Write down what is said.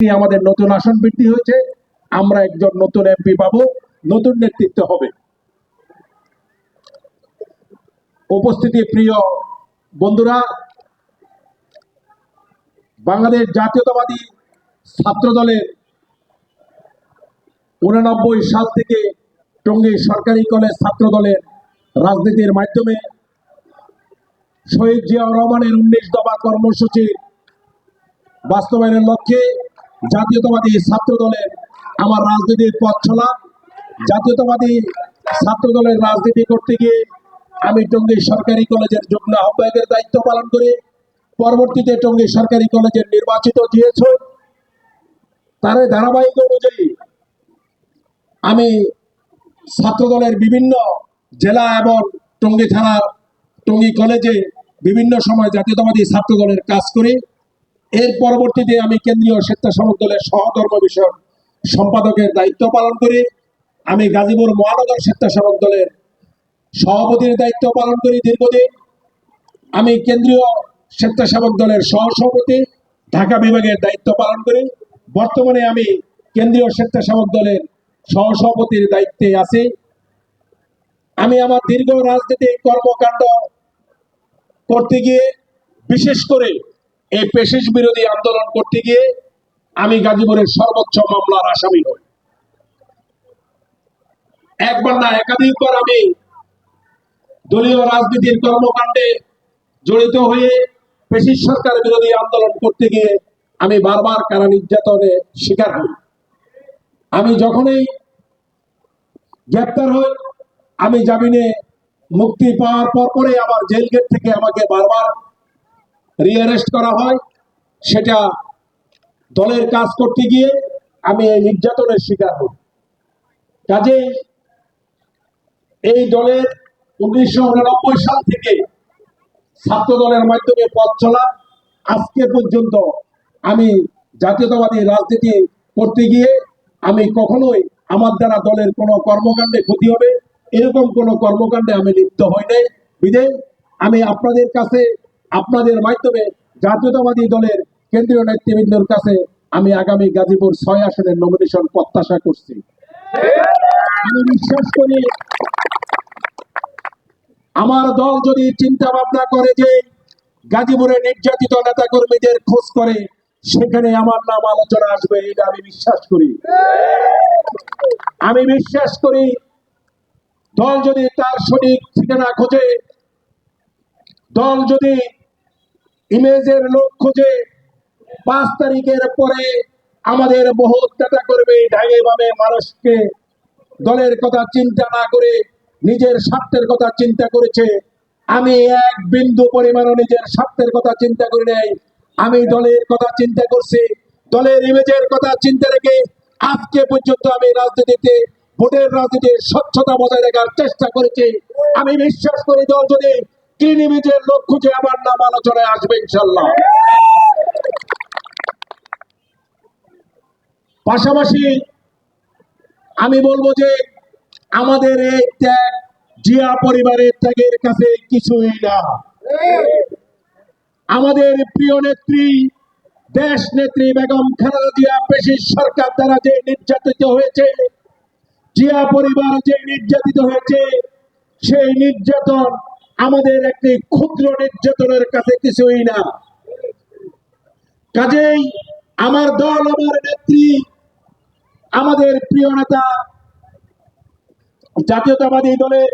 আমাদের নতুন আসন বৃদ্ধি হয়েছে, আমরা একজন নতুন এমপি পাবো, নতুন নেতৃত্ব হবে। উপস্থিতি প্রিয় বন্ধুরা, বাংলাদেশ জাতীয়তাবাদী ছাত্র দলের 89 সাল থেকে টঙ্গী সরকারি কলেজ ছাত্র দলের রাজনীতির মাধ্যমে শহীদ জিয়াউর রহমানের 19 দফা কর্মসূচি বাস্তবায়নের লক্ষ্যে জাতীয়তাবাদী ছাত্র দলের আমার রাজনীতির পথ চলা। জাতীয়তাবাদী ছাত্র দলের রাজনীতি করতে গিয়ে আমি টঙ্গী সরকারি কলেজের যুগ্ম আহ্বায়কের দায়িত্ব পালন করি। পরবর্তীতে টঙ্গী সরকারি কলেজের নির্বাচিত জিএস হই। তার ধারাবাহিক অনুযায়ী আমি ছাত্র দলের বিভিন্ন জেলা এবং টঙ্গী থানা, টঙ্গী কলেজে বিভিন্ন সময় জাতীয়তাবাদী ছাত্র দলের কাজ করি। এর পরবর্তীতে আমি কেন্দ্রীয় স্বেচ্ছাসেবক দলের সহধর্ম বিষয়ক সম্পাদকের দায়িত্ব পালন করি। আমি গাজীপুর মহানগর স্বেচ্ছাসেবক দলের সভাপতির দায়িত্ব পালন করি দীর্ঘদিন। আমি কেন্দ্রীয় স্বেচ্ছাসেবক দলের সহসভাপতি, ঢাকা বিভাগের দায়িত্ব পালন করি। বর্তমানে আমি কেন্দ্রীয় স্বেচ্ছাসেবক দলের সহসভাপতির দায়িত্বে আছি। আমি আমার দীর্ঘ রাজনৈতিক কর্মকাণ্ড করতে গিয়ে, বিশেষ করে এই পেশিস বিরোধী আন্দোলন করতে গিয়ে আমি গাজীপুরের সর্বোচ্চ মামলার আসামি হই। একবার না একাধিকবার আমি দলীয় রাজনীতির কর্মকাণ্ডে জড়িত হয়ে পেশিস সরকার বিরোধী আন্দোলন করতে গিয়ে আমি বারবার কারা নির্যাতনের শিকার হই। আমি যখনই গ্রেপ্তার হই, আমি জামিনে মুক্তি পাওয়ার পরে আমার জেল গেট থেকে আমাকে বারবার রিঅ্যারেস্ট করা হয়। সেটা দলের কাজ করতে গিয়ে আমি এই নির্যাতনের শিকার হই। কাজেই এই দলের 1989 সাল থেকে ছাত্র দলের মাধ্যমে পথ চলা আজকে পর্যন্ত আমি জাতীয়তাবাদী রাজনীতি করতে গিয়ে আমি কখনোই আমার দ্বারা দলের কোনো কর্মকাণ্ডে ক্ষতি হবে এরকম কোনো কর্মকাণ্ডে আমি লিপ্ত হই নাই। বিধায় আমি আপনাদের কাছে, আপনাদের মাধ্যমে জাতীয়তাবাদী দলের কেন্দ্রীয় নেতৃবৃন্দের কাছে আমি আগামী গাজীপুর 6 আসনের নমিনেশন প্রত্যাশা করছি। আমি বিশ্বাস করি আমার দল যদি চিন্তা ভাবনা করে যে গাজীপুরে নির্যাতিত নেতা কর্মীদের খোঁজ করে সেখানে আমার নাম আলোচনা আসবে, এটা আমি বিশ্বাস করি। আমি বিশ্বাস করি দল যদি তার সঠিক ঠিকানা খোঁজে, দল যদি ইমেজের লোক খোঁজে, 5 তারিখের পরে আমাদের বহুত নেতা কর্মী ঢাগে ভাবে মানুষকে দলের কথা চিন্তা না করে নিজের স্বার্থের কথা চিন্তা করেছে। আমি এক বিন্দু পরিমাণও নিজের স্বার্থের কথা চিন্তা করি নাই। আমি দলের কথা চিন্তা করছি, দলের ইমেজের কথা চিন্তা রেখে আজকে পর্যন্ত আমি রাজনীতিতে, ভোটের রাজনীতির স্বচ্ছতা বজায় রাখার চেষ্টা করেছি। আমি বিশ্বাস করি দল যদি ক্লিন ইমেজের লোক খুঁজে আমার নাম আলোচনায় আসবে ইনশাল্লাহ। পাশাপাশি আমি বলবো যে আমাদের এই ত্যাগ জিয়া পরিবারের ত্যাগের কাছে কিছুই না। আমাদের প্রিয় নেত্রী, দেশ নেত্রী বেগম খালেদা জিয়া পেশিস সরকার দ্বারা যে নির্যাতিত হয়েছে, জিয়া পরিবার যে নির্যাতিত হয়েছে, সেই নির্যাতন আমাদের একটি ক্ষুদ্র নির্যাতনের কাছে কিছুই না। কাজেই আমার দল, আমার নেত্রী, আমাদের প্রিয় নেতা জাতীয়তাবাদী দলের